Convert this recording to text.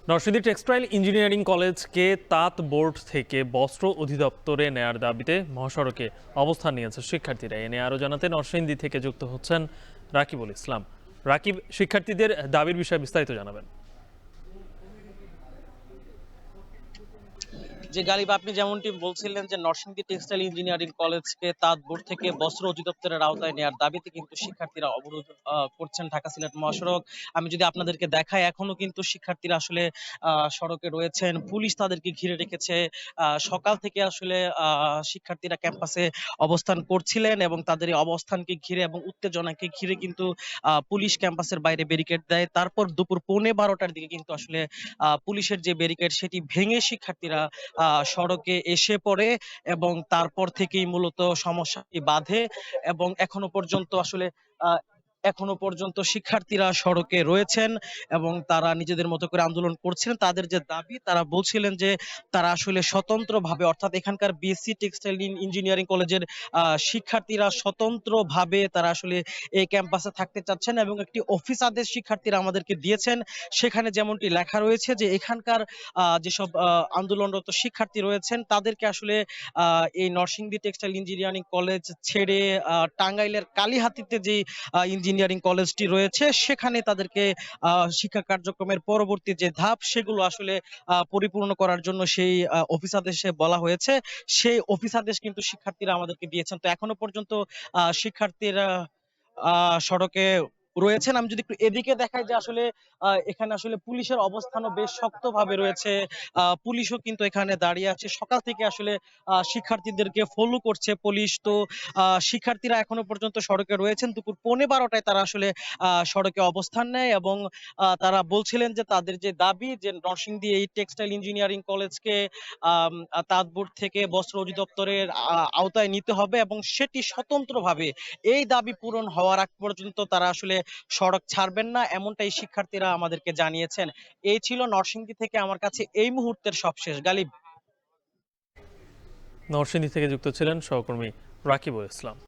Narsingdi textile engineering কলেজকে তাঁত board থেকে বস্ত্র অধিদপ্তরে নেয়ার দাবিতে মহাসড়কে অবস্থান নিয়েছে শিক্ষার্থীরা। এ নিয়ে আরও জানাতে নরসিংদী থেকে যুক্ত হচ্ছেন রাকিবুল ইসলাম। রাকিব, শিক্ষার্থীদের দাবির বিষয়ে বিস্তারিত জানাবেন। যে গালিব, আপনি যেমনটি বলছিলেন যে নরসিংদী টেক্সটাইল ইঞ্জিনিয়ারিং কলেজকে তাঁত বোর্ড থেকে বস্ত্র অধিদপ্তরের আওতায় নেওয়ার দাবিতে কিন্তু শিক্ষার্থীরা অবরোধ করছেন ঢাকা সিলেট মহাসড়ক। আমি যদি আপনাদেরকে দেখাই, এখনো কিন্তু শিক্ষার্থীরা আসলে সড়কে রয়েছেন। পুলিশ তাদেরকে ঘিরে রেখেছে। সকাল থেকে আসলে শিক্ষার্থীরা ক্যাম্পাসে অবস্থান করছিলেন এবং তাদের এই অবস্থানকে ঘিরে এবং উত্তেজনাকে ঘিরে কিন্তু পুলিশ ক্যাম্পাসের বাইরে ব্যারিকেড দেয়। তারপর দুপুর 12:15টার দিকে কিন্তু আসলে পুলিশের যে ব্যারিকেড সেটি ভেঙে শিক্ষার্থীরা সড়কে এসে পড়ে এবং তারপর থেকেই মূলত সমস্যাটি বাধে এবং আহ এখনো পর্যন্ত শিক্ষার্থীরা সড়কে রয়েছেন এবং তারা নিজেদের মতো করে আন্দোলন করছিলেন। তাদের যে দাবি, তারা বলছিলেন যে তারা আসলে স্বতন্ত্রভাবে, অর্থাৎ এখানকার বিএসসি টেক্সটাইল ইঞ্জিনিয়ারিং কলেজের শিক্ষার্থীরা স্বতন্ত্রভাবে তারা আসলে এই ক্যাম্পাসে থাকতে চাচ্ছেন এবং একটি অফিস আদেশ শিক্ষার্থীরা আমাদেরকে দিয়েছেন। সেখানে যেমনটি লেখা রয়েছে যে এখানকার যেসব আন্দোলনরত শিক্ষার্থী রয়েছেন তাদেরকে আসলে এই নরসিংদী টেক্সটাইল ইঞ্জিনিয়ারিং কলেজ ছেড়ে টাঙ্গাইলের কালিহাতীতে যে ইঞ্জিনিয়ারিং কলেজটি রয়েছে সেখানে তাদেরকে শিক্ষা কার্যক্রমের পরবর্তী যে ধাপ সেগুলো আসলে পরিপূর্ণ করার জন্য সেই অফিস আদেশে বলা হয়েছে। সেই অফিস আদেশ কিন্তু শিক্ষার্থীরা আমাদেরকে দিয়েছেন। তো এখনো পর্যন্ত শিক্ষার্থীরা সড়কে রয়েছেন। আমি যদি একটু এদিকে দেখাই যে আসলে এখানে আসলে পুলিশের অবস্থানও বেশ শক্তভাবে রয়েছে। পুলিশও কিন্তু এখানে দাঁড়িয়ে আছে। সকাল থেকে আসলে শিক্ষার্থীদেরকে ফলো করছে পুলিশ। তো শিক্ষার্থীরা এখনো পর্যন্ত সড়কে রয়েছেন। দুপুর 12:15টায় তারা আসলে সড়কে অবস্থান নেয় এবং তারা বলছিলেন যে তাদের যে দাবি, যে নরসিংদী এই টেক্সটাইল ইঞ্জিনিয়ারিং কলেজকে তাঁত বোর্ড থেকে বস্ত্র অধিদপ্তরের আওতায় নিতে হবে এবং সেটি স্বতন্ত্রভাবে। এই দাবি পূরণ হওয়ার আগ পর্যন্ত তারা আসলে সড়ক ছাড়বেন না, এমনটাই শিক্ষার্থীরা আমাদেরকে জানিয়েছেন। এই ছিল নরসিংদী থেকে আমার কাছে এই মুহূর্তের সবশেষ। গালিব। নরসিংদী থেকে যুক্ত ছিলেন সহকর্মী রাকিবুল ইসলাম।